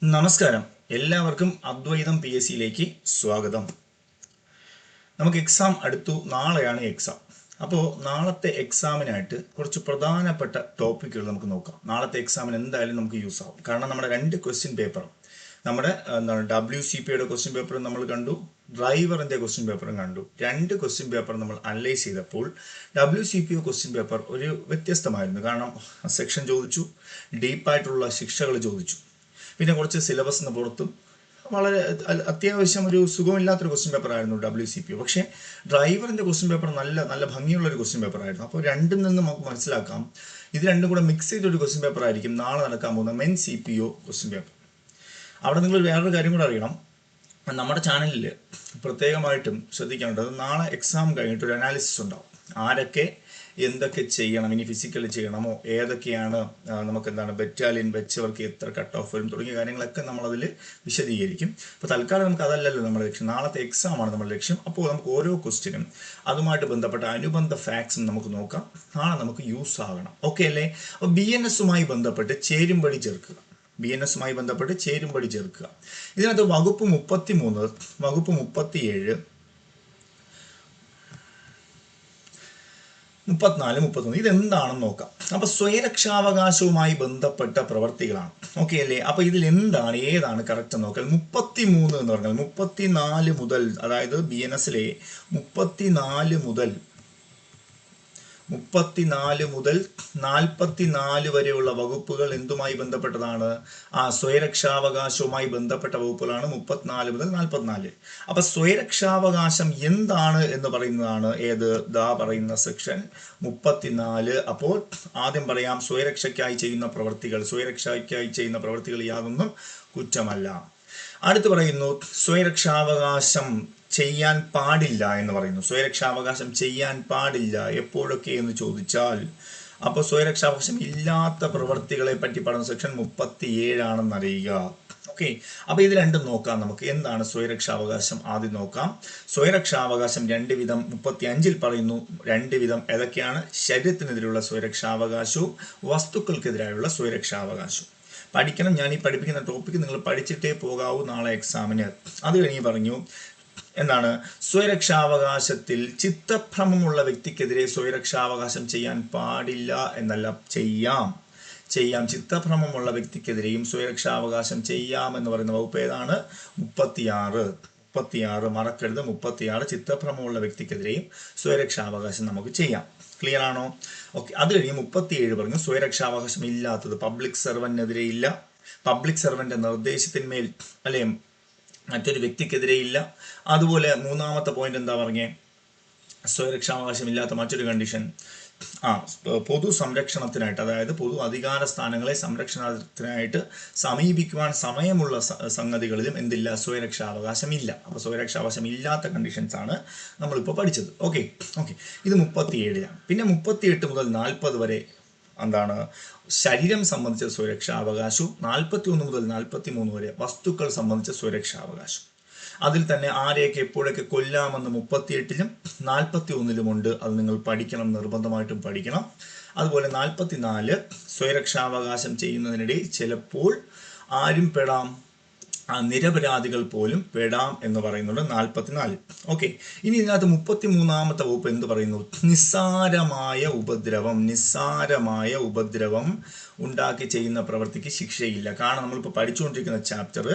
നമസ്കാരം. എല്ലാവർക്കും അദ്വൈതം PSCയിലേക്ക് സ്വാഗതം. നമുക്ക് എക്സാം അടുത്തു. നാളെയാണ് എക്സാം. അപ്പോൾ നാളത്തെ എക്സാമിനായിട്ട് കുറച്ച് പ്രധാനപ്പെട്ട ടോപ്പിക്കുകൾ നമുക്ക് നോക്കാം. നാളത്തെ എക്സാമിന് എന്തായാലും നമുക്ക് യൂസ് ആവും. കാരണം നമ്മുടെ 2 ക്വസ്റ്റ്യൻ പേപ്പറും നമ്മുടെ WCPയുടെ ക്വസ്റ്റ്യൻ പേപ്പറും നമ്മൾ കണ്ടു, ഡ്രൈവറിൻ്റെ ക്വസ്റ്റ്യൻ പേപ്പറും കണ്ടു. 2 ക്വസ്റ്റ്യൻ പേപ്പർ നമ്മൾ അനലൈസ് ചെയ്തപ്പോൾ WCPO ക്വസ്റ്റ്യൻ പേപ്പർ ഒരു വ്യത്യസ്തമായിരുന്നു. കാരണം സെക്ഷൻ ചോദിച്ചു, ഡീപ്പായിട്ടുള്ള ശിക്ഷകൾ ചോദിച്ചു, പിന്നെ കുറച്ച് സിലബസിന് പുറത്തും വളരെ അത്യാവശ്യം ഒരു സുഖമില്ലാത്തൊരു ക്വസ്റ്റ്യൻ പേപ്പർ ആയിരുന്നു WCPO. പക്ഷേ ഡ്രൈവറിൻ്റെ ക്വസ്റ്റ്യൻ പേപ്പർ നല്ല ഭംഗിയുള്ളൊരു ക്വസ്റ്റ്യൻ പേപ്പർ ആയിരുന്നു. അപ്പോൾ രണ്ടിൽ നിന്നും നമുക്ക് മനസ്സിലാക്കാം, ഇത് രണ്ടും കൂടെ മിക്സ് ചെയ്തൊരു ക്വസ്റ്റ്യൻ പേപ്പർ ആയിരിക്കും നാളെ നടക്കാൻ പോകുന്ന മെൻ CPO ക്വസ്റ്റ്യൻ പേപ്പർ. അവിടെ നിങ്ങൾ വേറൊരു കാര്യം കൂടെ അറിയണം. നമ്മുടെ ചാനലിൽ പ്രത്യേകമായിട്ടും ശ്രദ്ധിക്കേണ്ടത്, നാളെ എക്സാം കഴിഞ്ഞിട്ടൊരു അനാലിസിസ് ഉണ്ടാവും. ആരൊക്കെ എന്തൊക്കെ ചെയ്യണം, ഇനി ഫിസിക്കൽ ചെയ്യണമോ, ഏതൊക്കെയാണ് നമുക്കെന്താണ് ബറ്റാലിയൻ വെച്ചവർക്ക് എത്ര കട്ട് ഓഫ് വരും തുടങ്ങിയ കാര്യങ്ങളൊക്കെ നമ്മളതിൽ വിശദീകരിക്കും. അപ്പോൾ തൽക്കാലം നമുക്ക് അതല്ലല്ലോ നമ്മുടെ ലക്ഷ്യം. നാളത്തെ എക്സാമാണ് നമ്മുടെ ലക്ഷ്യം. അപ്പോൾ നമുക്ക് ഓരോ ക്വസ്റ്റ്യനും അതുമായിട്ട് ബന്ധപ്പെട്ട അനുബന്ധ ഫാക്ട്സും നമുക്ക് നോക്കാം. നാളെ നമുക്ക് യൂസ് ആകണം. ഓക്കെ അല്ലേ? അപ്പോൾ BNSുമായി ബന്ധപ്പെട്ട് ചേരുംപടി ചേർക്കുക. BNSുമായി ബന്ധപ്പെട്ട് ചേരുംപടി ചേർക്കുക. ഇതിനകത്ത് വകുപ്പ് 33, വകുപ്പ് 37, 34, 31 ഇതെന്താണെന്ന് നോക്കാം. അപ്പോൾ സ്വയരക്ഷാവകാശവുമായി ബന്ധപ്പെട്ട പ്രവർത്തികളാണ്. ഓക്കെ അല്ലേ? അപ്പോൾ ഇതിൽ ഏതാണ് കറക്റ്റ് എന്ന് നോക്കാം. 33 എന്ന് പറഞ്ഞാൽ 34 മുതൽ, അതായത് BNSലെ 34 മുതൽ 44 വരെയുള്ള വകുപ്പുകൾ എന്തുമായി ബന്ധപ്പെട്ടതാണ്? സ്വയരക്ഷാവകാശവുമായി ബന്ധപ്പെട്ട വകുപ്പുകളാണ് 34 മുതൽ 44. അപ്പൊ സ്വയരക്ഷാവകാശം എന്താണ് എന്ന് പറയുന്നതാണ് പറയുന്ന സെക്ഷൻ 34. അപ്പോൾ ആദ്യം പറയാം, സ്വയരക്ഷയ്ക്കായി ചെയ്യുന്ന പ്രവൃത്തികൾ യാതൊന്നും കുറ്റമല്ല. അടുത്ത് പറയുന്നു, സ്വയരക്ഷാവകാശം ചെയ്യാൻ പാടില്ല എന്ന് പറയുന്നു. സ്വയരക്ഷാവകാശം ചെയ്യാൻ പാടില്ല എപ്പോഴൊക്കെ എന്ന് ചോദിച്ചാൽ, അപ്പോൾ സ്വയരക്ഷാവകാശം ഇല്ലാത്ത പ്രവൃത്തികളെ പറ്റി പറയുന്ന സെക്ഷൻ 37 ആണെന്ന് അറിയുക. ഓക്കെ, അപ്പോൾ ഇത് രണ്ടും നോക്കാം നമുക്ക്. എന്താണ് സ്വയരക്ഷാവകാശം? ആദ്യം നോക്കാം. സ്വയരക്ഷാവകാശം 2 വിധം 35 പറയുന്നു. 2 വിധം ഏതൊക്കെയാണ്? ശരീരത്തിനെതിരെയുള്ള സ്വയരക്ഷാവകാശവും വസ്തുക്കൾക്കെതിരായുള്ള സ്വയരക്ഷാവകാശവും. പഠിക്കണം. ഞാൻ ഈ പഠിപ്പിക്കുന്ന ടോപ്പിക്ക് നിങ്ങൾ പഠിച്ചിട്ടേ പോകാവൂ നാളെ എക്സാമിന്. അത് കഴിഞ്ഞ് പറഞ്ഞു, എന്താണ് സ്വയരക്ഷാവകാശത്തിൽ ചിത്തഭ്രമമുള്ള വ്യക്തിക്കെതിരെ സ്വയരക്ഷാവകാശം ചെയ്യാൻ പാടില്ല എന്നല്ല, ചെയ്യാം. ചിത്തഭ്രമമുള്ള വ്യക്തിക്കെതിരെയും സ്വയരക്ഷാവകാശം ചെയ്യാം എന്ന് പറയുന്ന വകുപ്പ് ഏതാണ്? 36. മറക്കരുത്, 36. ചിത്തഭ്രമമുള്ള വ്യക്തിക്കെതിരെയും സ്വയരക്ഷാവകാശം നമുക്ക് ചെയ്യാം. ക്ലിയർ ആണോ? ഓക്കെ. അത് കഴിഞ്ഞ് 37 പറഞ്ഞു, സ്വയരക്ഷാവകാശം ഇല്ലാത്തത് പബ്ലിക് സർവന്റിനെതിരെ ഇല്ല, പബ്ലിക് സർവന്റെ നിർദ്ദേശത്തിന്മേൽ അല്ലെ മറ്റൊരു വ്യക്തിക്കെതിരെ ഇല്ല. അതുപോലെ മൂന്നാമത്തെ പോയിന്റ് എന്താ പറഞ്ഞേ? സ്വയരക്ഷാവകാശം ഇല്ലാത്ത മറ്റൊരു കണ്ടീഷൻ, പൊതു സംരക്ഷണത്തിനായിട്ട്, അതായത് പൊതു അധികാര സ്ഥാനങ്ങളെ സംരക്ഷണത്തിനായിട്ട് സമീപിക്കുവാൻ സമയമുള്ള സംഗതികളിലും എന്തില്ല? സ്വയരക്ഷാവകാശം ഇല്ല. അപ്പോൾ സ്വയരക്ഷാവകാശം ഇല്ലാത്ത കണ്ടീഷൻസ് ആണ് നമ്മളിപ്പോൾ പഠിച്ചത്. ഓക്കെ. ഇത് 37. പിന്നെ 38 മുതൽ 40 വരെ എന്താണ്? ശരീരം സംബന്ധിച്ച സ്വയരക്ഷാവകാശവും. 41 മുതൽ 43 വരെ വസ്തുക്കൾ സംബന്ധിച്ച സ്വയരക്ഷാവകാശം. അതിൽ തന്നെ ആരെയൊക്കെ എപ്പോഴൊക്കെ കൊല്ലാമെന്ന് 38ലും 41ലും ഉണ്ട്. അത് നിങ്ങൾ പഠിക്കണം, നിർബന്ധമായിട്ടും പഠിക്കണം. അതുപോലെ 44 സ്വയരക്ഷാവകാശം ചെയ്യുന്നതിനിടയിൽ ചിലപ്പോൾ ആരും പെടാം, നിരപരാധികൾ പോലും പെടാം എന്ന് പറയുന്നുണ്ട് 44. ഓക്കെ. ഇനി ഇതിനകത്ത് 33ാമത്തെ വകുപ്പ് എന്ത് പറയുന്നു? നിസ്സാരമായ ഉപദ്രവം ഉണ്ടാക്കി ചെയ്യുന്ന പ്രവൃത്തിക്ക് ശിക്ഷയില്ല. കാരണം നമ്മളിപ്പോൾ പഠിച്ചുകൊണ്ടിരിക്കുന്ന ചാപ്റ്റർ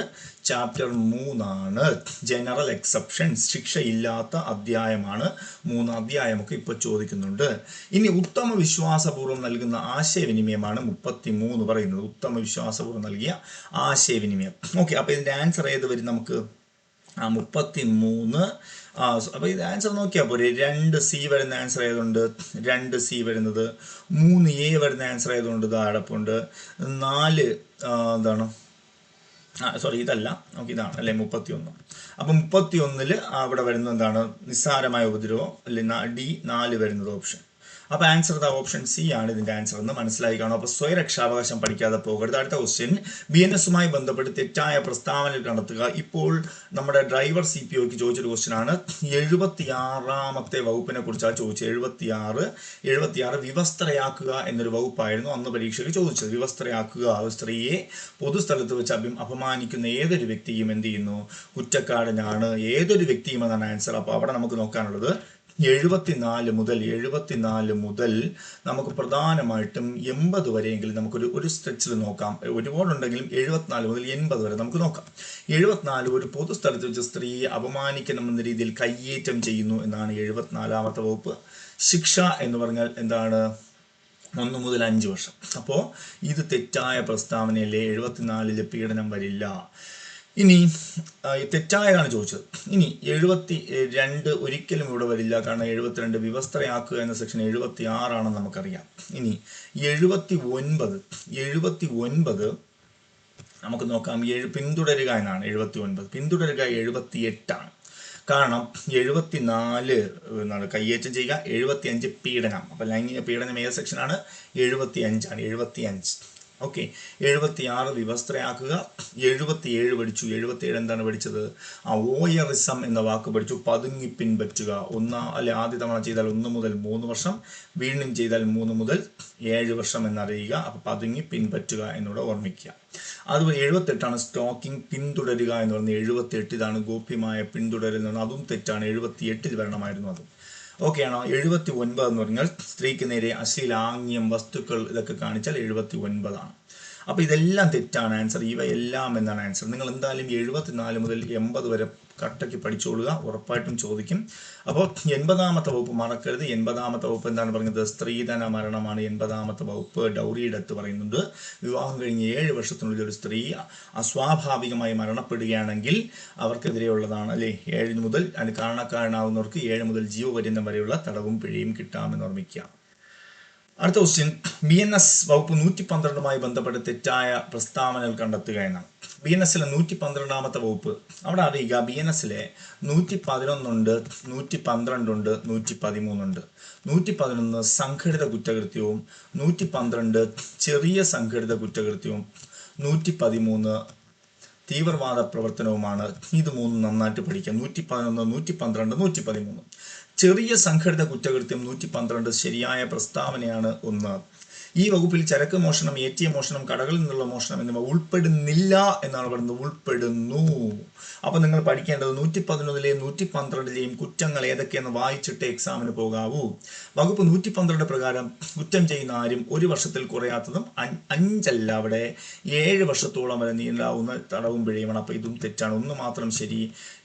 3 ആണ്. ജനറൽ എക്സെപ്ഷൻസ്, ശിക്ഷയില്ലാത്ത അധ്യായമാണ്. 3 അധ്യായമൊക്കെ ഇപ്പോൾ ചോദിക്കുന്നുണ്ട്. ഇനി ഉത്തമ വിശ്വാസപൂർവ്വം നൽകുന്ന ആശയവിനിമയമാണ് 33 പറയുന്നത്. ഉത്തമ വിശ്വാസപൂർവ്വം നൽകിയ ആശയവിനിമയം. ഓക്കെ. അപ്പോൾ ഇതിൻ്റെ ആൻസർ ഏത് വരും നമുക്ക്? 33. അപ്പോൾ ഇത് ആൻസർ നോക്കിയാൽ പോരെ. 2C വരുന്ന ആൻസർ ഏതുണ്ട്? 2C വരുന്നത്. 3A വരുന്ന ആൻസർ ഏതുകൊണ്ട്? അടപ്പുണ്ട്. 4 എന്താണ്? ഇതല്ല, നമുക്ക് ഇതാണ് അല്ലെ 31. അപ്പം 31 അവിടെ വരുന്നത് എന്താണ്? നിസ്സാരമായ ഉപദ്രവം അല്ലെ, D 4 വരുന്നത് ഓപ്ഷൻ. അപ്പോൾ ആൻസർ ദ ഓപ്ഷൻ സി ആണ് ഇതിന്റെ ആൻസർ എന്ന് മനസ്സിലായി കാണും. അപ്പോൾ സ്വയരക്ഷാവകാശം പഠിക്കാതെ പോകരുത്. അടുത്ത ക്വസ്റ്റ്യൻ, BNSുമായി ബന്ധപ്പെട്ട് തെറ്റായ പ്രസ്താവനകൾ കണ്ടെത്തുക. ഇപ്പോൾ നമ്മുടെ ഡ്രൈവർ CPOക്ക് ചോദിച്ചൊരു ക്വസ്റ്റ്യൻ ആണ്. 76ാമത്തെ വകുപ്പിനെ കുറിച്ചാണ് ചോദിച്ചത്. 76 വിവസ്ത്രയാക്കുക എന്നൊരു വകുപ്പായിരുന്നു അന്ന് പരീക്ഷയ്ക്ക് ചോദിച്ചത്. വിവസ്ത്രയാക്കുക, സ്ത്രീയെ പൊതുസ്ഥലത്ത് വെച്ച് അപമാനിക്കുന്ന ഏതൊരു വ്യക്തിയും എന്ത് ചെയ്യുന്നു? കുറ്റക്കാരനാണ്. ഏതൊരു വ്യക്തിയും എന്നാണ് ആൻസർ. അപ്പോൾ അവിടെ നമുക്ക് നോക്കാനുള്ളത് 74 മുതൽ നമുക്ക് പ്രധാനമായിട്ടും 80 വരെയെങ്കിലും നമുക്കൊരു സ്ട്രെച്ചിൽ നോക്കാം. ഒരുപാടുണ്ടെങ്കിലും 74 മുതൽ 80 വരെ നമുക്ക് നോക്കാം. 74 ഒരു പൊതുസ്ഥലത്ത് വെച്ച് സ്ത്രീയെ അപമാനിക്കണമെന്ന രീതിയിൽ കയ്യേറ്റം ചെയ്യുന്നു എന്നാണ് 74ാമത്തെ വകുപ്പ്. ശിക്ഷ എന്ന് പറഞ്ഞാൽ എന്താണ്? 1 മുതൽ 5 വർഷം. അപ്പോൾ ഇത് തെറ്റായ പ്രസ്താവനയല്ലേ. 74 പീഡനം വരില്ല. ഇനി തെറ്റായതാണ് ചോദിച്ചത്. ഇനി 72 ഒരിക്കലും ഇവിടെ വരില്ല, കാരണം 72 വിവസ്ത്രയാക്കുക എന്ന സെക്ഷൻ 76 ആണെന്ന് നമുക്കറിയാം. ഇനി 79 നമുക്ക് നോക്കാം. പിന്തുടരുക എന്നാണ് 79. പിന്തുടരുക 78 ആണ്. കാരണം 74 എന്നാണ് കയ്യേറ്റം ചെയ്യുക, 75 പീഡനം. അപ്പം ലൈംഗിക പീഡനം ഏത് സെക്ഷനാണ്? 75 ആണ്. 75. ഓക്കെ. 76 വിവസ്ത്രയാക്കുക. 77 പഠിച്ചു. 77 എന്താണ് പഠിച്ചത്? വോയറിസം എന്ന വാക്ക് പഠിച്ചു. പതുങ്ങി പിൻപറ്റുക. ആദ്യ തവണ ചെയ്താൽ 1 മുതൽ 3 വർഷം, വീണ്ടും ചെയ്താൽ 3 മുതൽ 7 വർഷം എന്നറിയുക. അപ്പോൾ പതുങ്ങി പിൻപറ്റുക എന്നൂടെ ഓർമ്മിക്കുക. അതുപോലെ 78 സ്റ്റോക്കിംഗ്, പിന്തുടരുക എന്ന് പറയുന്നത് 78. ഇതാണ് ഗോപ്യമായ പിന്തുടരൽ എന്ന് പറഞ്ഞാൽ അതും തെറ്റാണ്. 78 വരണമായിരുന്നു അത്. ഓക്കെ ആണോ? 79 എന്ന് പറഞ്ഞാൽ സ്ത്രീക്ക് നേരെ അശ്ലീലാംഗ്യം, വസ്തുക്കൾ ഇതൊക്കെ കാണിച്ചാൽ 79 ആണ്. അപ്പോൾ ഇതെല്ലാം തെറ്റാണ് ആൻസർ. ഇവയെല്ലാം എന്നാണ് ആൻസർ. നിങ്ങൾ എന്തായാലും 74 മുതൽ 80 വരെ കട്ടയ്ക്ക് പഠിച്ചോളുക. ഉറപ്പായിട്ടും ചോദിക്കും. അപ്പോൾ 80ാമത്തെ വകുപ്പ് മറക്കരുത്. 80ാമത്തെ വകുപ്പ് എന്താണ് പറഞ്ഞത്? സ്ത്രീധന മരണമാണ് 80ാമത്തെ വകുപ്പ്. ഡൗറി ഡെത്ത് പറയുന്നുണ്ട്. വിവാഹം കഴിഞ്ഞ് 7 വർഷത്തിനുള്ളിൽ ഒരു സ്ത്രീ അസ്വാഭാവികമായി മരണപ്പെടുകയാണെങ്കിൽ അവർക്കെതിരെയുള്ളതാണ് അല്ലേ. 7 മുതൽ അതിന് കാരണക്കാരനാവുന്നവർക്ക് 7 മുതൽ ജീവപര്യന്തം വരെയുള്ള തടവും പിഴയും കിട്ടാമെന്ന് ഓർമ്മിക്കുക. അടുത്ത ക്വസ്റ്റ്യൻ, BNS വകുപ്പ് 112മായി ബന്ധപ്പെട്ട് തെറ്റായ പ്രസ്താവനകൾ കണ്ടെത്തുക എന്നാണ്. BNSലെ 112ാമത്തെ വകുപ്പ് അവിടെ അറിയുക. BNSലെ 111 ഉണ്ട്, 112 ഉണ്ട്, 113 ഉണ്ട്. 111 സംഘടിത കുറ്റകൃത്യവും, 112 ചെറിയ സംഘടിത കുറ്റകൃത്യവും, 113 തീവ്രവാദ പ്രവർത്തനവുമാണ്. ഇത് മൂന്നും നന്നായിട്ട് പഠിക്കാം. 111, 112, 113. ചെറിയ സംഘടിത കുറ്റകൃത്യം 112 ശരിയായ പ്രസ്താവനയാണ് 1. ഈ വകുപ്പിൽ ചരക്ക് മോഷണം, ATM മോഷണം, കടകളിൽ നിന്നുള്ള മോഷണം എന്നിവ ഉൾപ്പെടുന്നില്ല എന്നാണ് പറയുന്നത്. ഉൾപ്പെടുന്നു. അപ്പോൾ നിങ്ങൾ പഠിക്കേണ്ടത് 111ലെയും 112ലെയും കുറ്റങ്ങൾ ഏതൊക്കെയെന്ന് വായിച്ചിട്ട് എക്സാമിന് പോകാവൂ. വകുപ്പ് 112 പ്രകാരം കുറ്റം ചെയ്യുന്ന ആരും 1 വർഷത്തിൽ കുറയാത്തതും 5 അല്ല, അവിടെ 7 വർഷത്തോളം വരെ നീണ്ടാവുന്ന തടവും പിഴയുമാണ്. അപ്പോൾ ഇതും തെറ്റാണ്. 1 മാത്രം ശരി,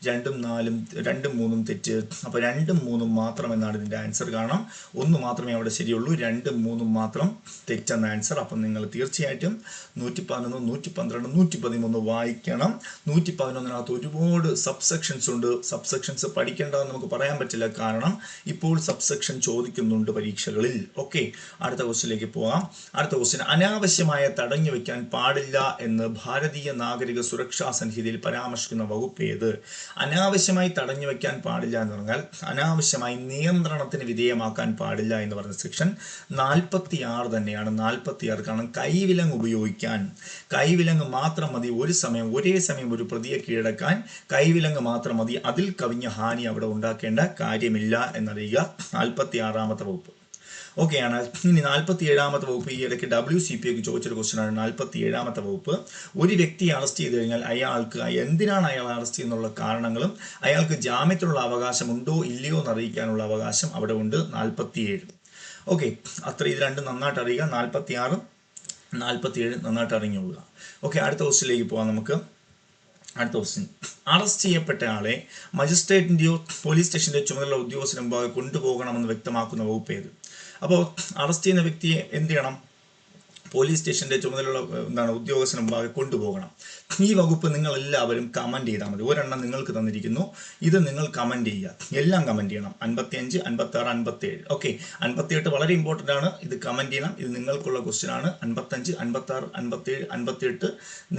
2ഉം 4ഉം 2ഉം 3ഉം തെറ്റ്. അപ്പോൾ 2ഉം 3ഉം മാത്രം എന്നാണ് ഇതിൻ്റെ ആൻസർ. കാരണം 1 മാത്രമേ അവിടെ ശരിയുള്ളൂ, 2ഉം 3ഉം മാത്രം തെറ്റെന്ന ആൻസർ. അപ്പം നിങ്ങൾ തീർച്ചയായിട്ടും 111, 112, 113 വായിക്കണം. 111നകത്ത് ഒരുപാട് സബ്സെക്ഷൻസ് ഉണ്ട്. സബ്സെക്ഷൻസ് പഠിക്കേണ്ടതെന്ന് നമുക്ക് പറയാൻ പറ്റില്ല, കാരണം ഇപ്പോൾ സബ്സെക്ഷൻ ചോദിക്കുന്നുണ്ട് പരീക്ഷകളിൽ. ഓക്കെ, അടുത്ത ക്വസ്റ്റ്യനിലേക്ക് പോകാം. അടുത്ത ക്വസ്റ്റ്യൻ, അനാവശ്യമായ തടഞ്ഞു വെക്കാൻ പാടില്ല എന്ന് ഭാരതീയ നാഗരിക സുരക്ഷാ സംഹിതയിൽ പരാമർശിക്കുന്ന വകുപ്പ് ഏത്? അനാവശ്യമായി തടഞ്ഞു വെക്കാൻ പാടില്ല എന്ന് പറഞ്ഞാൽ അനാവശ്യമായി നിയന്ത്രണത്തിന് വിധേയമാക്കാൻ പാടില്ല എന്ന് പറഞ്ഞ സെക്ഷൻ 46 തന്നെയാണ്. 46. കാരണം കൈവിലങ്ങ് ഉപയോഗിക്കാൻ, കൈവിലങ്ങ് മാത്രം മതി ഒരേ സമയം ഒരു പ്രതിയെ കീഴടക്കാൻ. കൈവിലങ്ങ് മാത്രം മതി, അതിൽ കവിഞ്ഞ ഹാനി അവിടെ ഉണ്ടാക്കേണ്ട കാര്യമില്ല എന്നറിയുക. 46ാമത്തെ വകുപ്പ്. ഓക്കെയാണ്. ഇനി 47ാമത്തെ വകുപ്പ് ഈ ഇടയ്ക്ക് WCPOക്ക് ചോദിച്ചൊരു ക്വസ്റ്റ്യനാണ്. 47ാമത്തെ വകുപ്പ്, ഒരു വ്യക്തിയെ അറസ്റ്റ് ചെയ്ത് കഴിഞ്ഞാൽ അയാൾക്ക് എന്തിനാണ് അയാൾ അറസ്റ്റ് എന്നുള്ള കാരണങ്ങളും അയാൾക്ക് ജാമ്യത്തിനുള്ള അവകാശമുണ്ടോ ഇല്ലയോ എന്നറിയിക്കാനുള്ള അവകാശം അവിടെ ഉണ്ട്. 47. ഓക്കെ, അത്ര ഇത് രണ്ടും നന്നായിട്ട് അറിയുക. 46, 47 നന്നായിട്ട് അറിഞ്ഞുകൊള്ളുക. ഓക്കെ, അടുത്ത ക്വസ്റ്റ്യനിലേക്ക് പോകാം നമുക്ക്. അടുത്ത ക്വസ്റ്റ്യൻ, അറസ്റ്റ് ചെയ്യപ്പെട്ട ആളെ മജിസ്ട്രേറ്റിൻ്റെയോ പോലീസ് സ്റ്റേഷൻ്റെ ചുമതല ഉദ്യോഗസ്ഥന് മുമ്പാകെ കൊണ്ടുപോകണമെന്ന് വ്യക്തമാക്കുന്ന വകുപ്പ് ഏത്? അപ്പോൾ അറസ്റ്റ് ചെയ്യുന്ന വ്യക്തിയെ എന്ത് ചെയ്യണം? പോലീസ് സ്റ്റേഷൻ്റെ ചുമതലയുള്ള ഉദ്യോഗസ്ഥന് മുമ്പാകെ കൊണ്ടുപോകണം. ഈ വകുപ്പ് നിങ്ങൾ എല്ലാവരും കമൻറ്റ് ചെയ്താൽ മതി. ഒരെണ്ണം നിങ്ങൾക്ക് തന്നിരിക്കുന്നു, ഇത് നിങ്ങൾ കമൻറ്റ് ചെയ്യുക. എല്ലാം കമൻറ്റ് ചെയ്യണം. 55, 56, 57. ഓക്കെ, 58 വളരെ ഇമ്പോർട്ടൻ്റ് ആണ്. ഇത് കമൻറ്റ് ചെയ്യണം. ഇത് നിങ്ങൾക്കുള്ള ക്വസ്റ്റ്യൻ ആണ്. 55, 56, 57, 58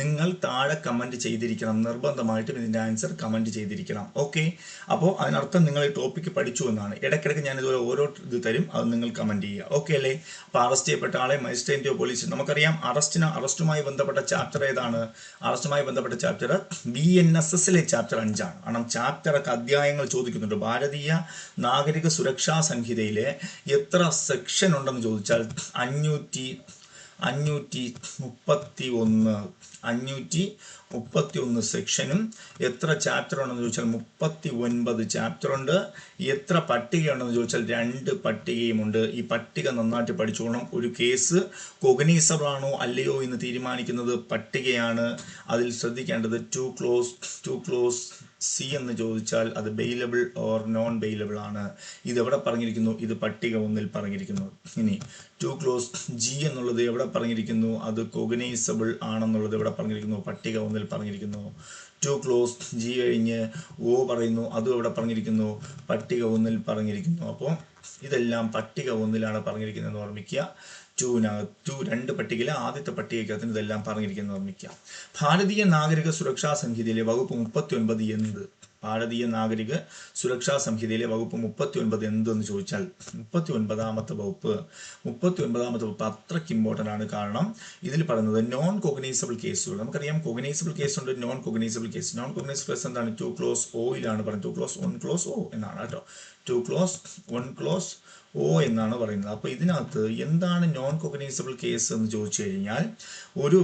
നിങ്ങൾ താഴെ കമൻറ്റ് ചെയ്തിരിക്കണം. നിർബന്ധമായിട്ടും ഇതിൻ്റെ ആൻസർ കമൻറ്റ് ചെയ്തിരിക്കണം. ഓക്കെ, അപ്പോൾ അതിനർത്ഥം നിങ്ങൾ ഈ ടോപ്പിക്ക് പഠിച്ചു എന്നാണ്. ഇടയ്ക്കിടയ്ക്ക് ഞാനിതുപോലെ ഓരോ ഇത് തരും, അത് നിങ്ങൾ കമൻറ്റ് ചെയ്യുക. ഓക്കെ അല്ലേ? അപ്പോൾ അറസ്റ്റ് ചെയ്യപ്പെട്ട ആളെ മജിസ്ട്രേറ്റോ പോലീസ്, നമുക്കറിയാം അറസ്റ്റുമായി ബന്ധപ്പെട്ട ചാപ്റ്റർ ഏതാണ്? അറസ്റ്റുമായി ബന്ധപ്പെട്ട ചാപ്റ്റർ BNSSലെ ചാപ്റ്റർ 5 ആണ്. കാരണം ചാപ്റ്ററൊക്കെ അധ്യായങ്ങൾ ചോദിക്കുന്നുണ്ട്. ഭാരതീയ നാഗരിക സുരക്ഷാ സംഹിതയിലെ എത്ര സെക്ഷൻ ഉണ്ടെന്ന് ചോദിച്ചാൽ 531 സെക്ഷനും എത്ര ചാപ്റ്റർ ഉണ്ടെന്ന് ചോദിച്ചാൽ 39 ചാപ്റ്റർ ഉണ്ട്. എത്ര പട്ടികയുണ്ടെന്ന് ചോദിച്ചാൽ 2 പട്ടികയുമുണ്ട്. ഈ പട്ടിക നന്നായിട്ട് പഠിച്ചോണം. ഒരു കേസ് കൊഗ്നീസബിൾ ആണോ അല്ലയോ എന്ന് തീരുമാനിക്കുന്നത് പട്ടികയാണ്. അതിൽ ശ്രദ്ധിക്കേണ്ടത് ടു ക്ലോസ് സി എന്ന് ചോദിച്ചാൽ അത് ബെയിലബിൾ ഓർ നോൺ ബെയിലബിൾ ആണ്. ഇതെവിടെ പറഞ്ഞിരിക്കുന്നു? ഇത് പട്ടിക 1 പറഞ്ഞിരിക്കുന്നു. ഇനി ടു ക്ലോസ് ജി എന്നുള്ളത് എവിടെ പറഞ്ഞിരിക്കുന്നു? അത് കൊഗ്നൈസബിൾ ആണെന്നുള്ളത് എവിടെ പറഞ്ഞിരിക്കുന്നു? പട്ടിക 1 പറഞ്ഞിരിക്കുന്നു. ടു ക്ലോസ് ജി കഴിഞ്ഞ് ഓ പറയുന്നു, അതും എവിടെ പറഞ്ഞിരിക്കുന്നു? പട്ടിക 1 പറഞ്ഞിരിക്കുന്നു. അപ്പോൾ ഇതെല്ലാം പട്ടിക 1 പറഞ്ഞിരിക്കുന്നതെന്ന് ഓർമ്മിക്കുക. 2 പട്ടികയിലെ ആദ്യത്തെ പട്ടികയ്ക്കകത്ത് ഇതെല്ലാം പറഞ്ഞിരിക്കുന്നത് ഓർമ്മിക്കുക. ഭാരതീയ നാഗരിക സുരക്ഷാ സംഹിതയിലെ വകുപ്പ് 39 എന്ത്? ഭാരതീയ നാഗരിക സുരക്ഷാ സംഹിതയിലെ വകുപ്പ് 39 എന്തെന്ന് ചോദിച്ചാൽ 39ാമത്തെ വകുപ്പ് അത്രയ്ക്ക് ഇമ്പോർട്ടൻ്റ് ആണ്. കാരണം ഇതിൽ പറയുന്നത് നോൺ കൊഗ്നൈസബിൾ കേസുകൾ. നമുക്കറിയാം കൊഗ്നൈസബിൾ കേസ് ഉണ്ട്, non cognisable case. Non cognisable case എന്താണ്? 2 ക്ലോസ് ഓയിലാണ് പറയുന്നത്. 2 ക്ലോസ് 1 ക്ലോസ് ഓ എന്നാണ് കേട്ടോ. 2 ക്ലോസ് 1 ക്ലോസ് ഓ എന്നാണ് പറയുന്നത്. അപ്പോൾ ഇതിനകത്ത് എന്താണ് നോൺ കൊഗ്നൈസബിൾ കേസ് എന്ന് ചോദിച്ചു കഴിഞ്ഞാൽ, ഒരു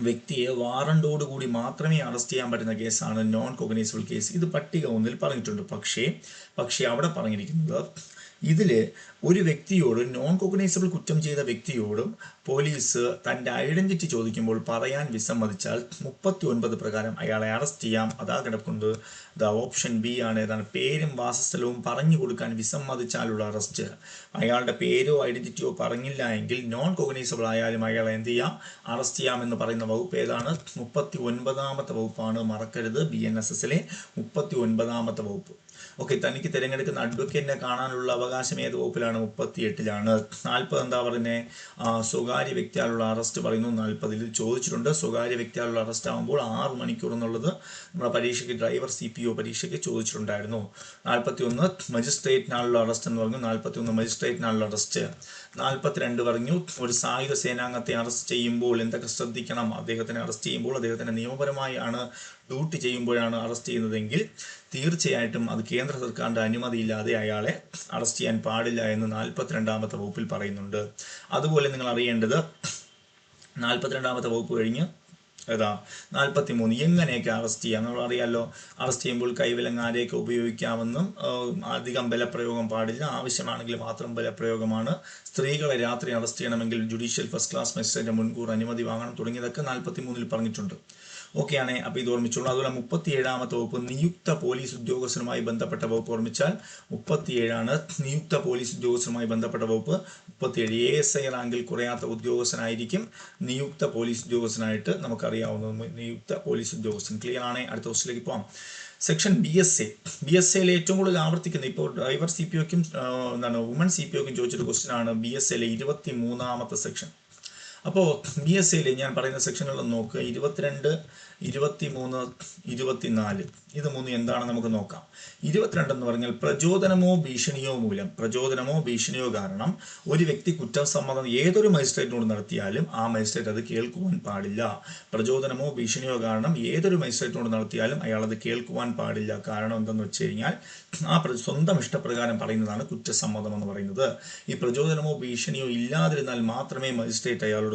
വ്യക്തിയെ വാറണ്ടോട് കൂടി മാത്രമേ അറസ്റ്റ് ചെയ്യാൻ പറ്റുന്ന കേസാണ് നോൺ കൊഗ്നൈസബിൾ കേസ്. ഇത് പട്ടിക 1 പറഞ്ഞിട്ടുണ്ട്. പക്ഷേ അവിടെ പറഞ്ഞിരിക്കുന്നത് ഇതിൽ ഒരു വ്യക്തിയോട്, നോൺ കൊഗ്നൈസബിൾ കുറ്റം ചെയ്ത വ്യക്തിയോടും പോലീസ് തൻ്റെ ഐഡൻറ്റിറ്റി ചോദിക്കുമ്പോൾ പറയാൻ വിസമ്മതിച്ചാൽ 39 പ്രകാരം അയാളെ അറസ്റ്റ് ചെയ്യാം. അതാ കിടക്കുന്നത്. ഓപ്ഷൻ ബി ആണ്. ഏതാണ്? പേരും വാസസ്ഥലവും പറഞ്ഞു കൊടുക്കാൻ വിസമ്മതിച്ചാലുള്ള അറസ്റ്റ്. അയാളുടെ പേരോ ഐഡൻറ്റിറ്റിയോ പറഞ്ഞില്ല എങ്കിൽ നോൺ കൊഗ്നൈസബിൾ ആയാലും അയാളെ എന്ത് ചെയ്യാം? അറസ്റ്റ് ചെയ്യാമെന്ന് പറയുന്ന വകുപ്പ് ഏതാണ്? 39ാമത്തെ വകുപ്പാണ്. മറക്കരുത്. BNSSലെ 39ാമത്തെ വകുപ്പ്. ഓക്കെ, തനിക്ക് തിരഞ്ഞെടുക്കുന്ന അഡ്വക്കേറ്റിനെ കാണാനുള്ള അവകാശം ഏത് വകുപ്പിലാണ്? 38ലാണ്. 40 എന്താ പറയുന്നത്? സ്വകാര്യ വ്യക്തിയാലുള്ള അറസ്റ്റ് പറയുന്നു. 40 ചോദിച്ചിട്ടുണ്ട്. സ്വകാര്യ വ്യക്തിയാലുള്ള അറസ്റ്റ് ആകുമ്പോൾ 6 മണിക്കൂർ എന്നുള്ളത് നമ്മുടെ പരീക്ഷയ്ക്ക് ഡ്രൈവർ CPO പരീക്ഷയ്ക്ക് ചോദിച്ചിട്ടുണ്ടായിരുന്നു. 41 മജിസ്ട്രേറ്റിനാലുള്ള അറസ്റ്റ് എന്ന് പറഞ്ഞു. 41 മജിസ്ട്രേറ്റിനാലുള്ള അറസ്റ്റ്. 42 പറഞ്ഞു ഒരു സായുധ സേനാംഗത്തെ അറസ്റ്റ് ചെയ്യുമ്പോൾ എന്തൊക്കെ ശ്രദ്ധിക്കണം? അദ്ദേഹത്തിനെ അറസ്റ്റ് ചെയ്യുമ്പോൾ അദ്ദേഹത്തിനെ നിയമപരമായാണ് ഡ്യൂട്ടി ചെയ്യുമ്പോഴാണ് അറസ്റ്റ് ചെയ്യുന്നതെങ്കിൽ തീർച്ചയായിട്ടും അത് കേന്ദ്ര സർക്കാരിൻ്റെ അനുമതിയില്ലാതെ അയാളെ അറസ്റ്റ് ചെയ്യാൻ പാടില്ല എന്ന് 42ാമത്തെ വകുപ്പിൽ പറയുന്നുണ്ട്. അതുപോലെ നിങ്ങൾ അറിയേണ്ടത് 42ാമത്തെ വകുപ്പ് കഴിഞ്ഞ് 43 എങ്ങനെയൊക്കെ അറസ്റ്റ് ചെയ്യാം? നമ്മൾ അറിയാമല്ലോ, അറസ്റ്റ് ചെയ്യുമ്പോൾ കൈവിലങ്ങാരെയൊക്കെ ഉപയോഗിക്കാമെന്നും അധികം ബലപ്രയോഗം പാടില്ല, ആവശ്യമാണെങ്കിൽ മാത്രം ബലപ്രയോഗമാണ്, സ്ത്രീകളെ രാത്രി അറസ്റ്റ് ചെയ്യണമെങ്കിൽ ജുഡീഷ്യൽ ഫസ്റ്റ് ക്ലാസ് മജിസ്ട്രേറ്റിന്റെ മുൻകൂർ അനുമതി വാങ്ങണം തുടങ്ങിയതൊക്കെ 43 പറഞ്ഞിട്ടുണ്ട്. ഓക്കെയാണ്. അപ്പോൾ ഇത് ഓർമ്മിച്ചോളൂ. അതുപോലെ 37ാമത്തെ വകുപ്പ് നിയുക്ത പോലീസ് ഉദ്യോഗസ്ഥനുമായി ബന്ധപ്പെട്ട വകുപ്പ് ഓർമ്മിച്ചാൽ 37ആണ്. നിയുക്ത പോലീസ് ഉദ്യോഗസ്ഥനുമായി ബന്ധപ്പെട്ട വകുപ്പ് 37. ASI റാങ്കിൽ കുറയാത്ത ഉദ്യോഗസ്ഥനായിരിക്കും നിയുക്ത പോലീസ് ഉദ്യോഗസ്ഥനായിട്ട് നമുക്കറിയാവുന്നത്. നിയുക്ത പോലീസ് ഉദ്യോഗസ്ഥൻ. ക്ലിയർ ആണ്. അടുത്ത ക്വസ്റ്റിലേക്ക് പോകാം. സെക്ഷൻ BSAയിലെ ഏറ്റവും കൂടുതൽ ആവർത്തിക്കുന്നത് ഇപ്പോൾ ഡ്രൈവർ CPOക്കും വുമൺ CPOക്കും ചോദിച്ചൊരു ക്വസ്റ്റ്യൻ ആണ്. BSAയിലെ 23ാമത്തെ സെക്ഷൻ. അപ്പോൾ BSAയിലെ ഞാൻ പറയുന്ന സെക്ഷനുകളൊന്ന് നോക്കുക. 22, 23, 24 ഇത് 3 എന്താണ് നമുക്ക് നോക്കാം. 22 എന്ന് പറഞ്ഞാൽ പ്രചോദനമോ ഭീഷണിയോ കാരണം ഒരു വ്യക്തി കുറ്റസമ്മതം ഏതൊരു മജിസ്ട്രേറ്റിനോട് നടത്തിയാലും ആ മജിസ്ട്രേറ്റ് അത് കേൾക്കുവാൻ പാടില്ല. പ്രചോദനമോ ഭീഷണിയോ കാരണം ഏതൊരു മജിസ്ട്രേറ്റിനോട് നടത്തിയാലും അയാൾ അത് കേൾക്കുവാൻ പാടില്ല. കാരണം എന്തെന്ന് വെച്ച് കഴിഞ്ഞാൽ ആ സ്വന്തം ഇഷ്ടപ്രകാരം പറയുന്നതാണ് കുറ്റസമ്മതം എന്ന് പറയുന്നത്. ഈ പ്രചോദനമോ ഭീഷണിയോ ഇല്ലാതിരുന്നാൽ മാത്രമേ മജിസ്ട്രേറ്റ് അയാളോട്